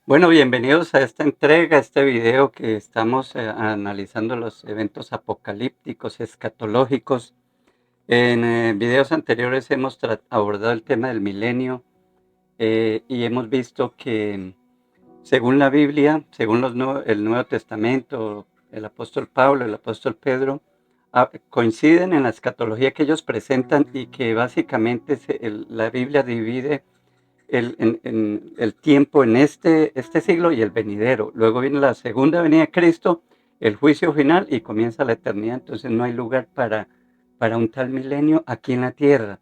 Bueno, bienvenidos a esta entrega, a este video que estamos analizando los eventos apocalípticos, escatológicos. En videos anteriores hemos abordado el tema del milenio y hemos visto que según la Biblia, según el Nuevo Testamento, el apóstol Pablo, el apóstol Pedro, coinciden en la escatología que ellos presentan y que básicamente la Biblia divide el tiempo en este siglo y el venidero. Luego viene la segunda venida de Cristo, el juicio final y comienza la eternidad. Entonces no hay lugar para un tal milenio aquí en la tierra.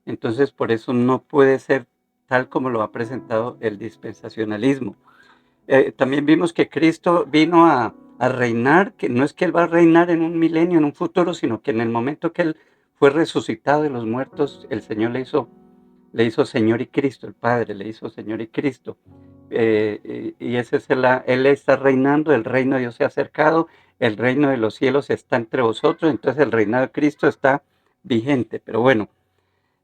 Entonces por eso no puede ser tal como lo ha presentado el dispensacionalismo. También vimos que Cristo vino a reinar, que no es que Él va a reinar en un milenio, en un futuro, sino que en el momento que Él fue resucitado de los muertos, el Señor le hizo Señor y Cristo, el Padre le hizo Señor y Cristo. Y ese es Él está reinando, el reino de Dios se ha acercado, el reino de los cielos está entre vosotros, entonces el reinado de Cristo está vigente. Pero bueno,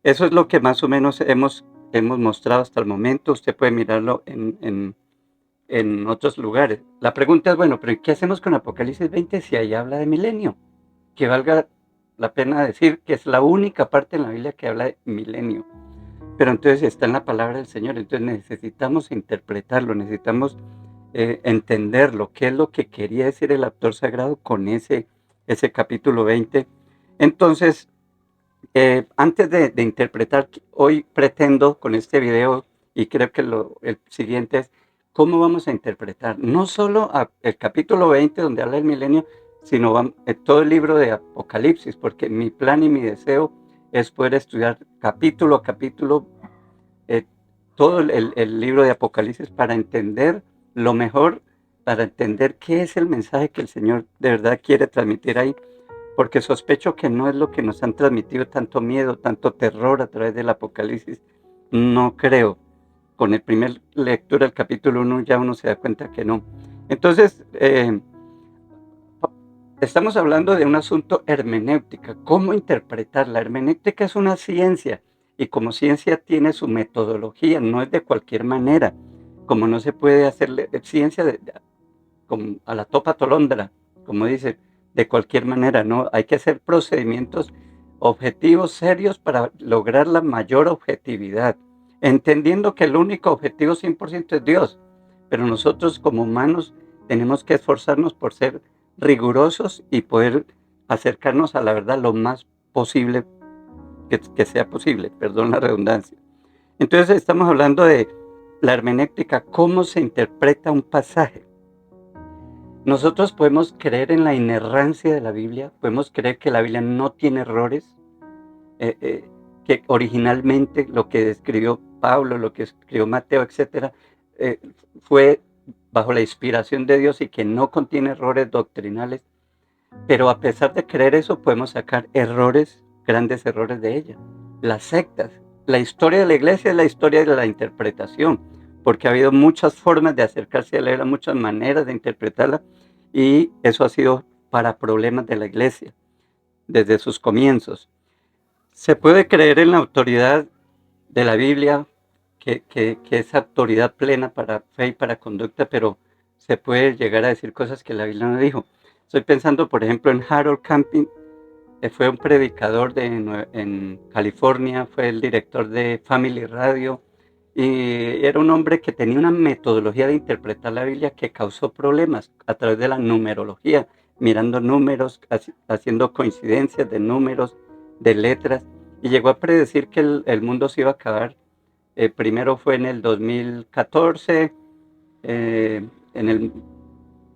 eso es lo que más o menos hemos mostrado hasta el momento. Usted puede mirarlo en otros lugares. La pregunta es, bueno, pero ¿qué hacemos con Apocalipsis 20 si ahí habla de milenio? Que valga la pena decir que es la única parte en la Biblia que habla de milenio. Pero entonces está en la palabra del Señor, entonces necesitamos interpretarlo, necesitamos entenderlo, qué es lo que quería decir el autor sagrado con ese capítulo 20. Entonces, antes de interpretar, hoy pretendo con este video, y creo que el siguiente es, ¿cómo vamos a interpretar? No solo el capítulo 20 donde habla del milenio, sino todo el libro de Apocalipsis, porque mi plan y mi deseo es poder estudiar capítulo a capítulo eh, todo el libro de Apocalipsis para entender lo mejor, para entender qué es el mensaje que el Señor de verdad quiere transmitir ahí, porque sospecho que no es lo que nos han transmitido tanto miedo, tanto terror a través del Apocalipsis. No creo. Con el primer lectura del capítulo 1 ya uno se da cuenta que no. Entonces, estamos hablando de un asunto hermenéutica, cómo interpretar. La hermenéutica es una ciencia y como ciencia tiene su metodología, no es de cualquier manera, como no se puede hacer ciencia como a la topa tolondra, como dice, de cualquier manera, no, hay que hacer procedimientos objetivos serios para lograr la mayor objetividad, entendiendo que el único objetivo 100% es Dios, pero nosotros como humanos tenemos que esforzarnos por ser rigurosos y poder acercarnos a la verdad lo más posible que sea posible, perdón la redundancia. Entonces estamos hablando de la hermenéutica, cómo se interpreta un pasaje. Nosotros podemos creer en la inerrancia de la Biblia, podemos creer que la Biblia no tiene errores, eh, eh, que originalmente lo que escribió Pablo, lo que escribió Mateo, etcétera, eh, fue bajo la inspiración de Dios y que no contiene errores doctrinales, pero a pesar de creer eso, podemos sacar errores, grandes errores de ella. Las sectas, la historia de la iglesia es la historia de la interpretación, porque ha habido muchas formas de acercarse a leerla, muchas maneras de interpretarla, y eso ha sido para problemas de la iglesia desde sus comienzos. Se puede creer en la autoridad de la Biblia, que es autoridad plena para fe y para conducta, pero se puede llegar a decir cosas que la Biblia no dijo. Estoy pensando, por ejemplo, en Harold Camping, que fue un predicador en California, fue el director de Family Radio, y era un hombre que tenía una metodología de interpretar la Biblia que causó problemas a través de la numerología, mirando números, haciendo coincidencias de números, de letras, y llegó a predecir que el mundo se iba a acabar. Primero fue en el 2014, en el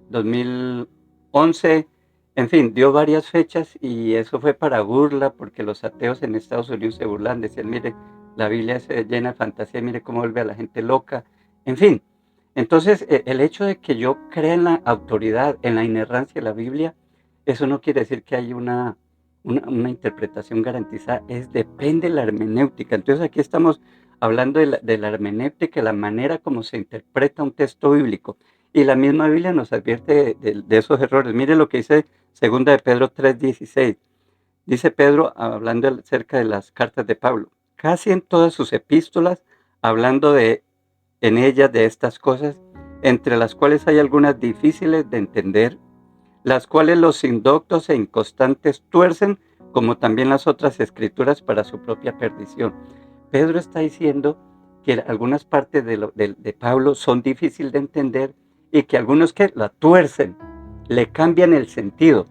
2011, en fin, dio varias fechas y eso fue para burla, porque los ateos en Estados Unidos se burlan, decían, mire, la Biblia se llena de fantasía, mire cómo vuelve a la gente loca, en fin. Entonces, el hecho de que yo crea en la autoridad, en la inerrancia de la Biblia, eso no quiere decir que hay una interpretación garantizada, depende de la hermenéutica. Entonces, aquí estamos hablando de la hermenéutica, la manera como se interpreta un texto bíblico. Y la misma Biblia nos advierte de esos errores. Mire lo que dice segunda de Pedro 3:16. Dice Pedro, hablando acerca de las cartas de Pablo, casi en todas sus epístolas, hablando en ellas de estas cosas, entre las cuales hay algunas difíciles de entender, las cuales los indoctos e inconstantes tuercen, como también las otras escrituras para su propia perdición. Pedro está diciendo que algunas partes de Pablo son difíciles de entender y que algunos que la tuercen, le cambian el sentido.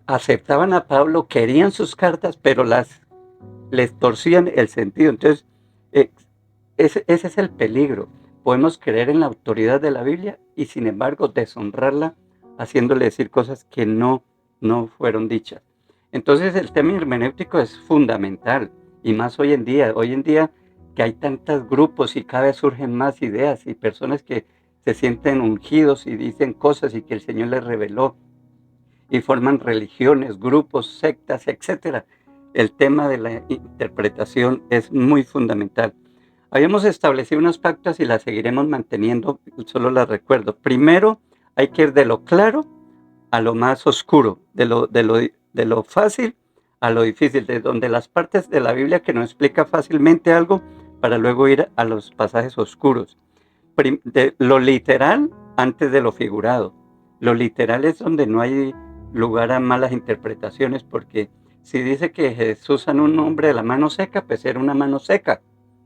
Aceptaban a Pablo, querían sus cartas, pero les torcían el sentido. Entonces, eh, ese es el peligro. Podemos creer en la autoridad de la Biblia y sin embargo deshonrarla haciéndole decir cosas que no fueron dichas. Entonces el tema hermenéutico es fundamental y más hoy en día que hay tantos grupos y cada vez surgen más ideas y personas que se sienten ungidos y dicen cosas y que el Señor les reveló y forman religiones, grupos, sectas, etcétera. El tema de la interpretación es muy fundamental. Habíamos establecido unas pautas y las seguiremos manteniendo, solo las recuerdo. Primero, hay que ir de lo claro a lo más oscuro, de lo fácil a lo difícil, de donde las partes de la Biblia que nos explica fácilmente algo, para luego ir a los pasajes oscuros. De lo literal antes de lo figurado. Lo literal es donde no hay lugar a malas interpretaciones, porque si dice que Jesús sanó un hombre de la mano seca, pues era una mano seca.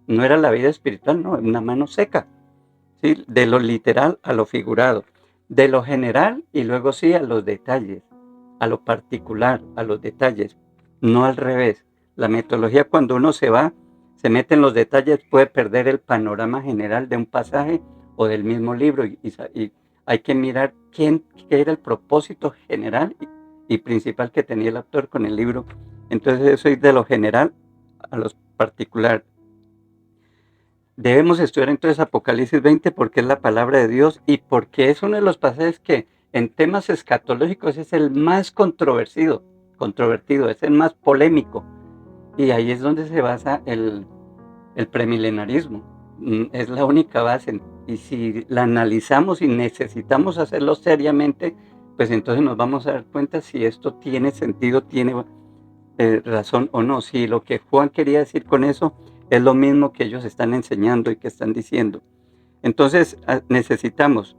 No era la vida espiritual, no, una mano seca. ¿Sí? De lo literal a lo figurado. De lo general y luego sí a los detalles, a lo particular, a los detalles. No al revés. La metodología cuando uno se mete en los detalles, puede perder el panorama general de un pasaje o del mismo libro y hay que mirar qué era el propósito general y principal que tenía el autor con el libro. Entonces eso es de lo general a lo particular. Debemos estudiar entonces Apocalipsis 20 porque es la palabra de Dios y porque es uno de los pasajes que en temas escatológicos es el más controvertido, es el más polémico. Y ahí es donde se basa el premilenarismo. Es la única base. Y si la analizamos y necesitamos hacerlo seriamente, pues entonces nos vamos a dar cuenta si esto tiene sentido, tiene razón o no. Si lo que Juan quería decir con eso es lo mismo que ellos están enseñando y que están diciendo. Entonces necesitamos,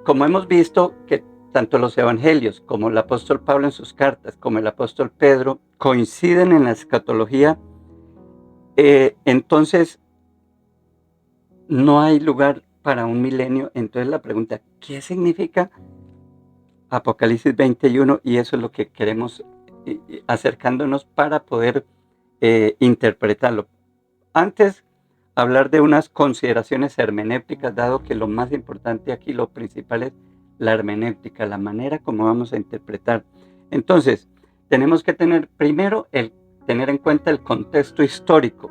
como hemos visto que tanto los evangelios como el apóstol Pablo en sus cartas, como el apóstol Pedro, coinciden en la escatología, entonces no hay lugar para un milenio. Entonces la pregunta, ¿qué significa Apocalipsis 21? Y eso es lo que queremos acercándonos para poder interpretarlo. Antes, hablar de unas consideraciones hermenéuticas, dado que lo más importante aquí, lo principal es la hermenéutica, la manera como vamos a interpretar. Entonces, tenemos que tener primero tener en cuenta el contexto histórico.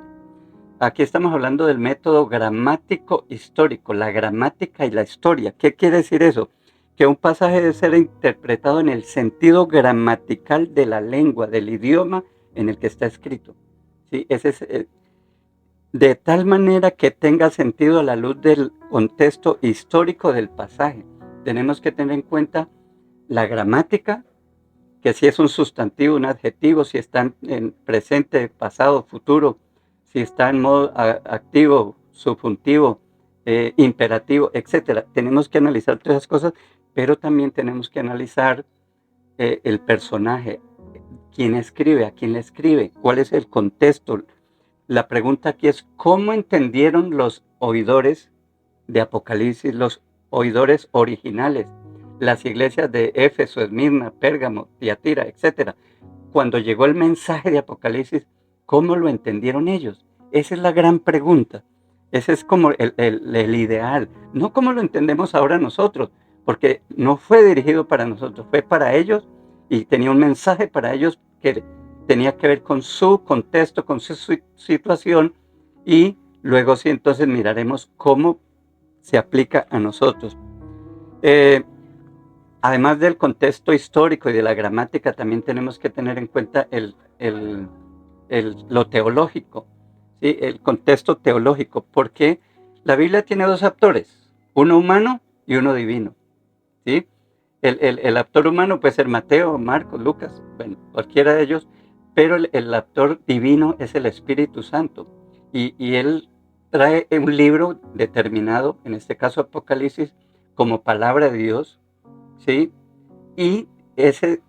Aquí estamos hablando del método gramático histórico, la gramática y la historia. ¿Qué quiere decir eso? Que un pasaje debe ser interpretado en el sentido gramatical de la lengua, del idioma en el que está escrito. ¿Sí? Ese es, de tal manera que tenga sentido a la luz del contexto histórico del pasaje. Tenemos que tener en cuenta la gramática, que si es un sustantivo, un adjetivo, si está en presente, pasado, futuro, si está en modo activo, subjuntivo, imperativo, etcétera. Tenemos que analizar todas esas cosas, pero también tenemos que analizar el personaje, quién escribe, a quién le escribe, cuál es el contexto. La pregunta aquí es, ¿cómo entendieron los oidores de Apocalipsis, los oidores originales, las iglesias de Éfeso, Esmirna, Pérgamo, Tiatira, etcétera? Cuando llegó el mensaje de Apocalipsis, ¿cómo lo entendieron ellos? Esa es la gran pregunta. Ese es como el ideal. No como lo entendemos ahora nosotros, porque no fue dirigido para nosotros, fue para ellos y tenía un mensaje para ellos que tenía que ver con su contexto, con su situación y luego sí entonces miraremos cómo se aplica a nosotros. Además del contexto histórico y de la gramática, también tenemos que tener en cuenta lo teológico, ¿sí? El contexto teológico, porque la Biblia tiene dos actores, uno humano y uno divino. ¿Sí? El actor humano puede ser Mateo, Marcos, Lucas, bueno, cualquiera de ellos, pero el actor divino es el Espíritu Santo. Y él trae un libro determinado, en este caso Apocalipsis, como palabra de Dios, ¿sí? Y ese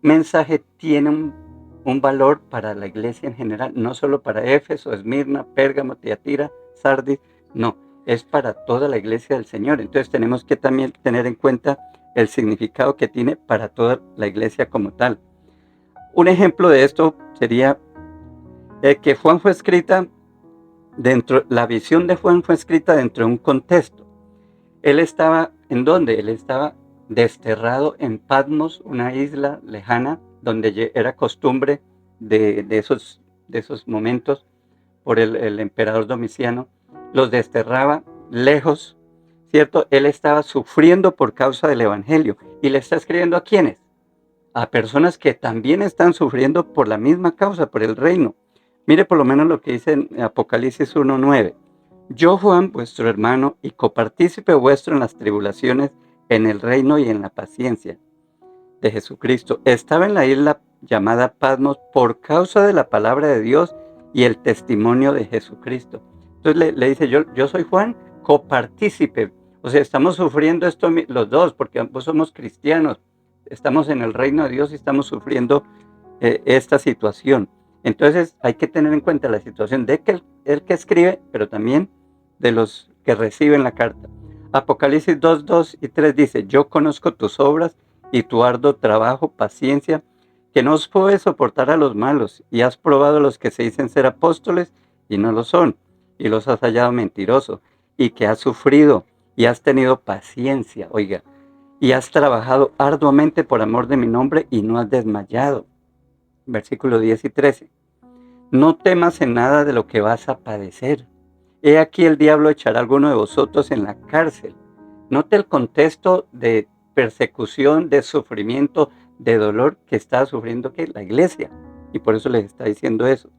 mensaje tiene un valor para la iglesia en general, no solo para Éfeso, Esmirna, Pérgamo, Tiatira, Sardis, no, es para toda la iglesia del Señor. Entonces tenemos que también tener en cuenta el significado que tiene para toda la iglesia como tal. Un ejemplo de esto sería que Juan fue escrita la visión de Juan fue escrita dentro de un contexto. Él estaba, ¿en dónde? Él estaba desterrado en Patmos, una isla lejana, donde era costumbre de esos momentos por el emperador Domiciano. Los desterraba lejos, ¿cierto? Él estaba sufriendo por causa del evangelio. ¿Y le está escribiendo a quiénes? A personas que también están sufriendo por la misma causa, por el reino. Mire por lo menos lo que dice en Apocalipsis 1:9. Yo, Juan, vuestro hermano, y copartícipe vuestro en las tribulaciones, en el reino y en la paciencia de Jesucristo, estaba en la isla llamada Patmos por causa de la palabra de Dios y el testimonio de Jesucristo. Entonces le dice, yo soy Juan, copartícipe. O sea, estamos sufriendo esto los dos, porque ambos somos cristianos. Estamos en el reino de Dios y estamos sufriendo esta situación. Entonces hay que tener en cuenta la situación de el que escribe, pero también de los que reciben la carta. Apocalipsis 2:2 y 3 dice, yo conozco tus obras y tu arduo trabajo, paciencia, que no os puedes soportar a los malos, y has probado a los que se dicen ser apóstoles y no lo son, y los has hallado mentirosos, y que has sufrido y has tenido paciencia, oiga, y has trabajado arduamente por amor de mi nombre y no has desmayado. Versículos 10 y 13. No temas en nada de lo que vas a padecer. He aquí el diablo echará a alguno de vosotros en la cárcel. Note el contexto de persecución, de sufrimiento, de dolor que está sufriendo la iglesia. Y por eso les está diciendo eso.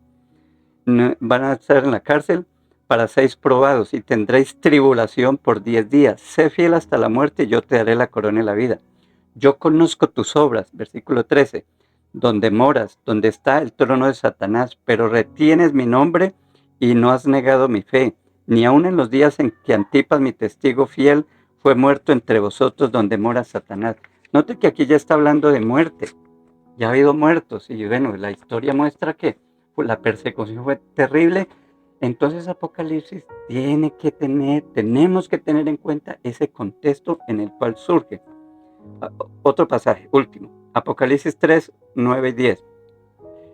Van a estar en la cárcel para 6 probados y tendréis tribulación por 10 días. Sé fiel hasta la muerte y yo te daré la corona de la vida. Yo conozco tus obras, versículo 13, donde moras, donde está el trono de Satanás, pero retienes mi nombre y no has negado mi fe, ni aun en los días en que Antipas, mi testigo fiel, fue muerto entre vosotros donde mora Satanás. Note que aquí ya está hablando de muerte, ya ha habido muertos, y bueno, la historia muestra que la persecución fue terrible. Entonces Apocalipsis tenemos que tener en cuenta ese contexto en el cual surge. Otro pasaje, último, Apocalipsis 3, 9 y 10.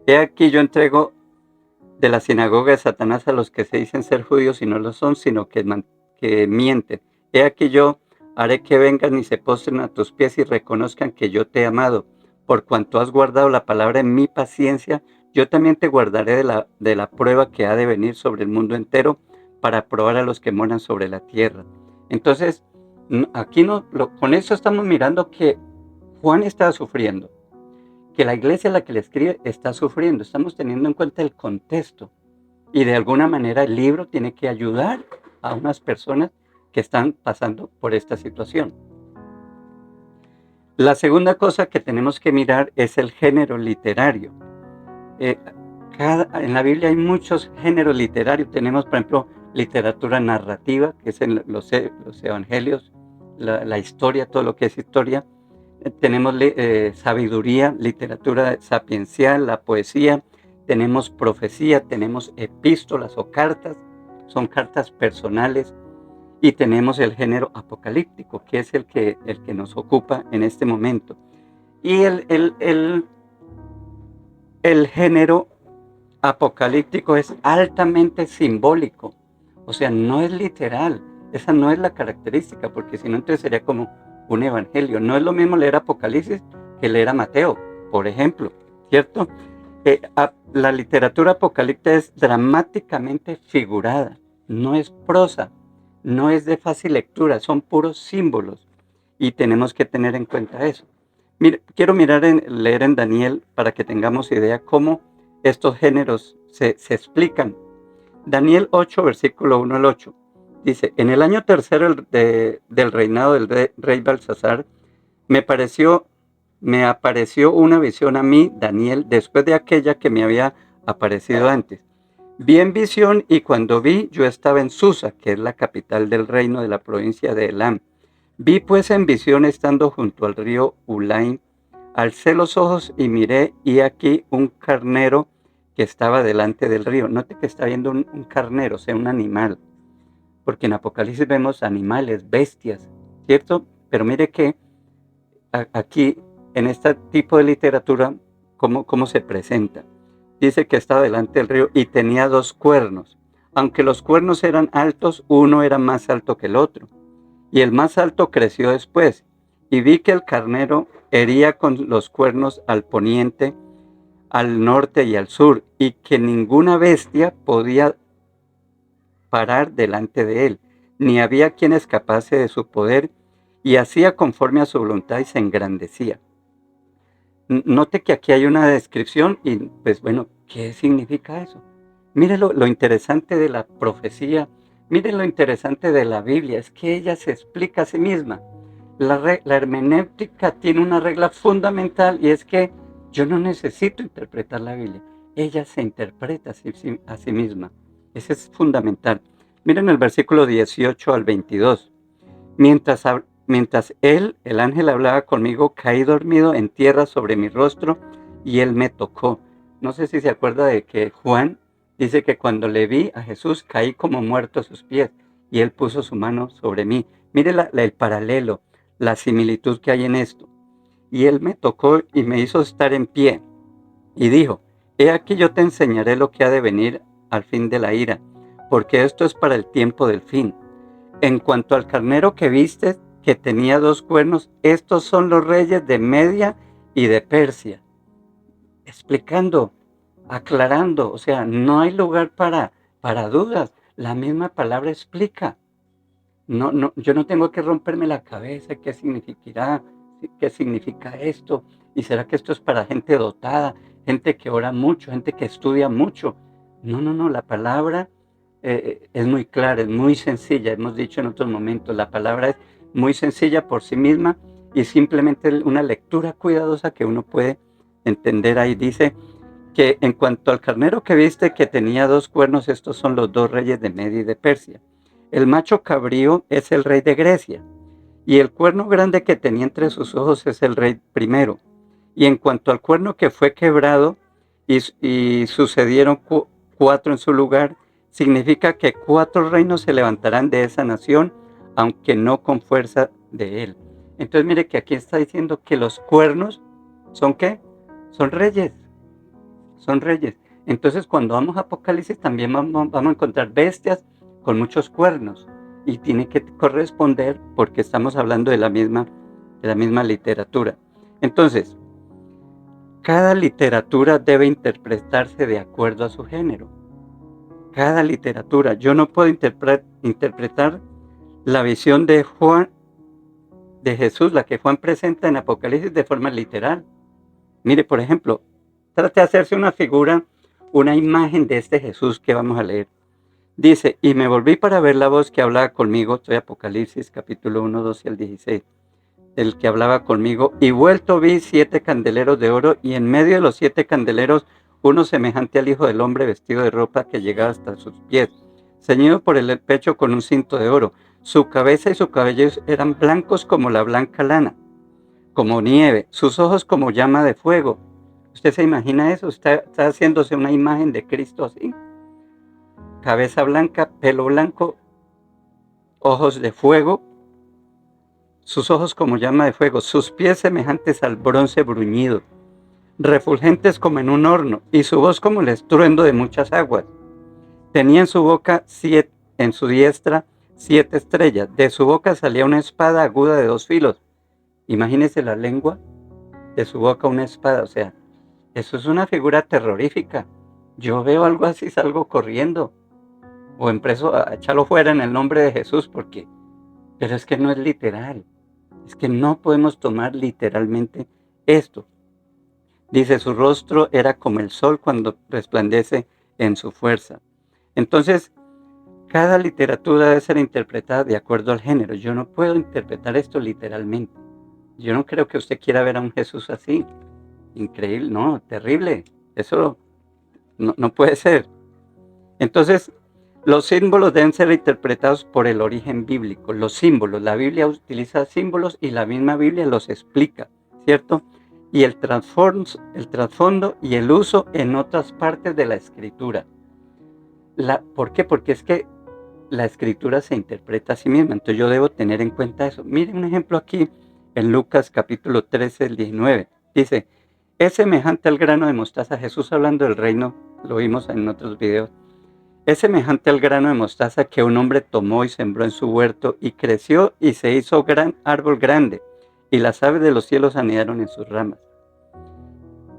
He aquí yo entrego de la sinagoga de Satanás a los que se dicen ser judíos y no lo son, sino que mienten. He aquí yo haré que vengan y se postren a tus pies y reconozcan que yo te he amado. Por cuanto has guardado la palabra en mi paciencia, yo también te guardaré de la prueba que ha de venir sobre el mundo entero para probar a los que moran sobre la tierra. Entonces, aquí con eso estamos mirando que Juan está sufriendo, que la iglesia a la que le escribe está sufriendo. Estamos teniendo en cuenta el contexto y de alguna manera el libro tiene que ayudar a unas personas que están pasando por esta situación. La segunda cosa que tenemos que mirar es el género literario. En la Biblia hay muchos géneros literarios. Tenemos, por ejemplo, literatura narrativa, que es en los evangelios, la historia, todo lo que es historia. Tenemos sabiduría, literatura sapiencial, la poesía. Tenemos profecía, tenemos epístolas o cartas, son cartas personales. Y tenemos el género apocalíptico, que es el que nos ocupa en este momento. Y el género apocalíptico es altamente simbólico, o sea, no es literal. Esa no es la característica, porque si no, entonces sería como un evangelio. No es lo mismo leer Apocalipsis que leer a Mateo, por ejemplo, ¿cierto? La literatura apocalíptica es dramáticamente figurada, no es prosa, no es de fácil lectura, son puros símbolos y tenemos que tener en cuenta eso. Quiero leer en Daniel para que tengamos idea cómo estos géneros se explican. Daniel 8, versículo 1 al 8. Dice, en el año tercero del reinado del rey Belsasar, me apareció una visión a mí, Daniel, después de aquella que me había aparecido antes. Vi en visión y cuando vi, yo estaba en Susa, que es la capital del reino de la provincia de Elam. Vi pues en visión estando junto al río Ulaim, alcé los ojos y miré y aquí un carnero que estaba delante del río. Note que está viendo un carnero, o sea, un animal, porque en Apocalipsis vemos animales, bestias, ¿cierto? Pero mire que aquí, en este tipo de literatura, ¿cómo se presenta? Dice que estaba delante del río y tenía 2 cuernos. Aunque los cuernos eran altos, uno era más alto que el otro. Y el más alto creció después. Y vi que el carnero hería con los cuernos al poniente, al norte y al sur, y que ninguna bestia podía parar delante de él, ni había quien escapase de su poder, y hacía conforme a su voluntad y se engrandecía. Note que aquí hay una descripción y pues bueno, ¿qué significa eso? Mire lo interesante de la profecía, mire lo interesante de la Biblia, es que ella se explica a sí misma. La hermenéutica tiene una regla fundamental y es que yo no necesito interpretar la Biblia, ella se interpreta a sí misma. Ese es fundamental. Miren el versículo 18 al 22. Mientras él, el ángel, hablaba conmigo, caí dormido en tierra sobre mi rostro y él me tocó. No sé si se acuerda de que Juan dice que cuando le vi a Jesús caí como muerto a sus pies y él puso su mano sobre mí. Mire el paralelo, la similitud que hay en esto. Y él me tocó y me hizo estar en pie y dijo, he aquí yo te enseñaré lo que ha de venir al fin de la ira, porque esto es para el tiempo del fin. En cuanto al carnero que viste, que tenía 2 cuernos, estos son los reyes de Media y de Persia. Explicando, aclarando, o sea, no hay lugar para dudas. La misma palabra explica. Yo no tengo que romperme la cabeza qué significa esto, y será que esto es para gente dotada, gente que ora mucho, gente que estudia mucho. No, la palabra es muy clara, es muy sencilla, hemos dicho en otros momentos, la palabra es muy sencilla por sí misma y simplemente una lectura cuidadosa que uno puede entender ahí. Dice que en cuanto al carnero que viste que tenía 2 cuernos, estos son los 2 reyes de Media y de Persia. El macho cabrío es el rey de Grecia, y el cuerno grande que tenía entre sus ojos es el rey primero. Y en cuanto al cuerno que fue quebrado y sucedieron 4 en su lugar, significa que 4 reinos se levantarán de esa nación, aunque no con fuerza de él. Entonces mire que aquí está diciendo que los cuernos son ¿qué? Son reyes, son reyes. Entonces cuando vamos a Apocalipsis también vamos a encontrar bestias con muchos cuernos y tiene que corresponder porque estamos hablando de la misma literatura. Entonces, cada literatura debe interpretarse de acuerdo a su género. Cada literatura. Yo no puedo interpretar la visión de Juan, de Jesús, la que Juan presenta en Apocalipsis de forma literal. Mire, por ejemplo, trate de hacerse una figura, una imagen de este Jesús que vamos a leer. Dice, y me volví para ver la voz que hablaba conmigo, estoy Apocalipsis capítulo 1, 12 al 16, el que hablaba conmigo, y vuelto vi 7 candeleros de oro, y en medio de los 7 candeleros, uno semejante al Hijo del Hombre, vestido de ropa que llegaba hasta sus pies, ceñido por el pecho con un cinto de oro. Su cabeza y su cabello eran blancos como la blanca lana, como nieve, sus ojos como llama de fuego. ¿Usted se imagina eso? Está haciéndose una imagen de Cristo así. Cabeza blanca, pelo blanco, ojos de fuego, sus ojos como llama de fuego, sus pies semejantes al bronce bruñido, refulgentes como en un horno, y su voz como el estruendo de muchas aguas. Tenía en su boca en su diestra 7 estrellas. De su boca salía una espada aguda de 2 filos. Imagínese la lengua, de su boca una espada, o sea, eso es una figura terrorífica. Yo veo algo así, salgo corriendo, o empreso a echarlo fuera en el nombre de Jesús, pero es que no es literal. Es que no podemos tomar literalmente esto. Dice, su rostro era como el sol cuando resplandece en su fuerza. Entonces, cada literatura debe ser interpretada de acuerdo al género. Yo no puedo interpretar esto literalmente. Yo no creo que usted quiera ver a un Jesús así. Increíble, no, terrible. Eso no puede ser. Entonces, los símbolos deben ser interpretados por el origen bíblico. Los símbolos, la Biblia utiliza símbolos y la misma Biblia los explica, ¿cierto? Y el trasfondo y el uso en otras partes de la escritura. ¿Por qué? Porque es que la escritura se interpreta a sí misma, entonces yo debo tener en cuenta eso. Miren un ejemplo aquí en Lucas capítulo 13, el 19. Dice, es semejante al grano de mostaza, Jesús hablando del reino, lo vimos en otros videos. Es semejante al grano de mostaza que un hombre tomó y sembró en su huerto y creció y se hizo gran árbol grande, y las aves de los cielos anidaron en sus ramas.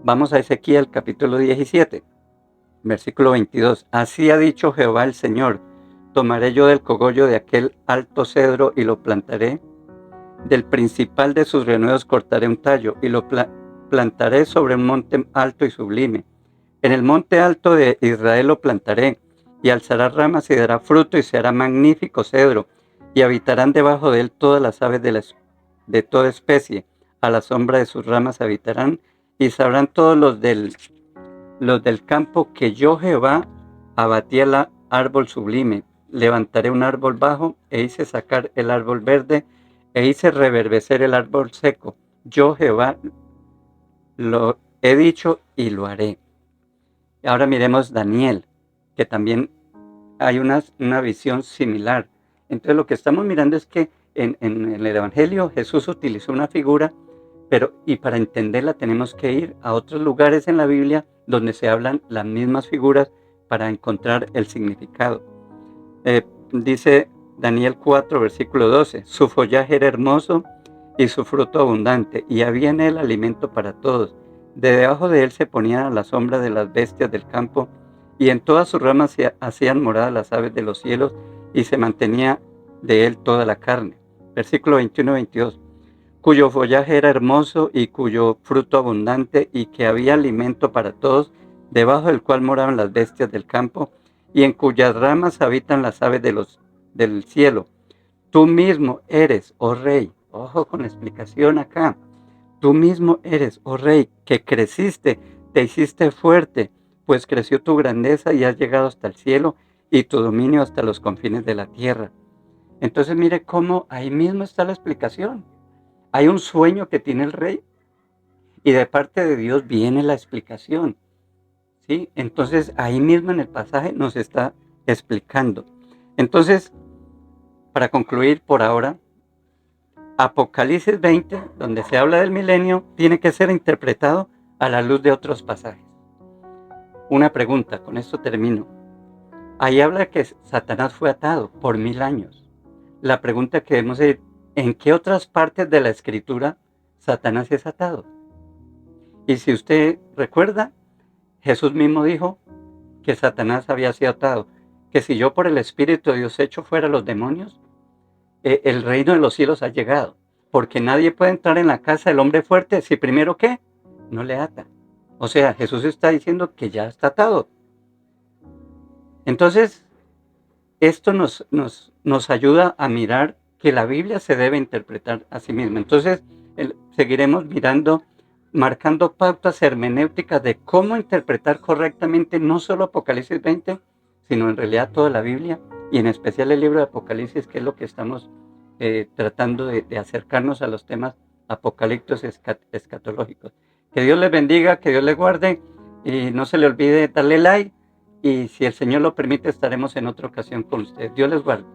Vamos a Ezequiel capítulo 17, versículo 22. Así ha dicho Jehová el Señor, tomaré yo del cogollo de aquel alto cedro y lo plantaré, del principal de sus renuevos cortaré un tallo y lo plantaré sobre un monte alto y sublime. En el monte alto de Israel lo plantaré, y alzará ramas y dará fruto y se hará magnífico cedro, y habitarán debajo de él todas las aves de toda especie, a la sombra de sus ramas habitarán, y sabrán todos los del campo que yo Jehová abatí el árbol sublime, levantaré un árbol bajo, e hice sacar el árbol verde, e hice reverdecer el árbol seco. Yo Jehová lo he dicho y lo haré. Ahora miremos Daniel, que también hay una visión similar. Entonces lo que estamos mirando es que en el Evangelio Jesús utilizó una figura, y para entenderla tenemos que ir a otros lugares en la Biblia donde se hablan las mismas figuras para encontrar el significado. Dice Daniel 4, versículo 12, su follaje era hermoso y su fruto abundante, y había en él alimento para todos. De debajo de él se ponían a la sombra de las bestias del campo, y en todas sus ramas se hacían morada las aves de los cielos, y se mantenía de él toda la carne. Versículo 21-22, cuyo follaje era hermoso y cuyo fruto abundante, y que había alimento para todos, debajo del cual moraban las bestias del campo, y en cuyas ramas habitan las aves del cielo. Tú mismo eres, oh rey, ojo con la explicación acá, tú mismo eres, oh rey, que creciste, te hiciste fuerte, pues creció tu grandeza y has llegado hasta el cielo y tu dominio hasta los confines de la tierra. Entonces mire cómo ahí mismo está la explicación. Hay un sueño que tiene el rey y de parte de Dios viene la explicación, ¿sí? Entonces ahí mismo en el pasaje nos está explicando. Entonces, para concluir por ahora, Apocalipsis 20, donde se habla del milenio, tiene que ser interpretado a la luz de otros pasajes. Una pregunta, con esto termino. Ahí habla que Satanás fue atado por 1000 años. La pregunta que debemos es, ¿en qué otras partes de la escritura Satanás es atado? Y si usted recuerda, Jesús mismo dijo que Satanás había sido atado, que si yo por el Espíritu de Dios echo fuera los demonios, el reino de los cielos ha llegado, porque nadie puede entrar en la casa del hombre fuerte si primero, ¿qué? No le ata. O sea, Jesús está diciendo que ya está atado. Entonces, esto nos ayuda a mirar que la Biblia se debe interpretar a sí misma. Entonces, seguiremos mirando, marcando pautas hermenéuticas de cómo interpretar correctamente no solo Apocalipsis 20, sino en realidad toda la Biblia, y en especial el libro de Apocalipsis, que es lo que estamos tratando de acercarnos a los temas apocalípticos escatológicos. Que Dios les bendiga, que Dios les guarde, y no se le olvide darle like, y si el Señor lo permite estaremos en otra ocasión con ustedes. Dios les guarde.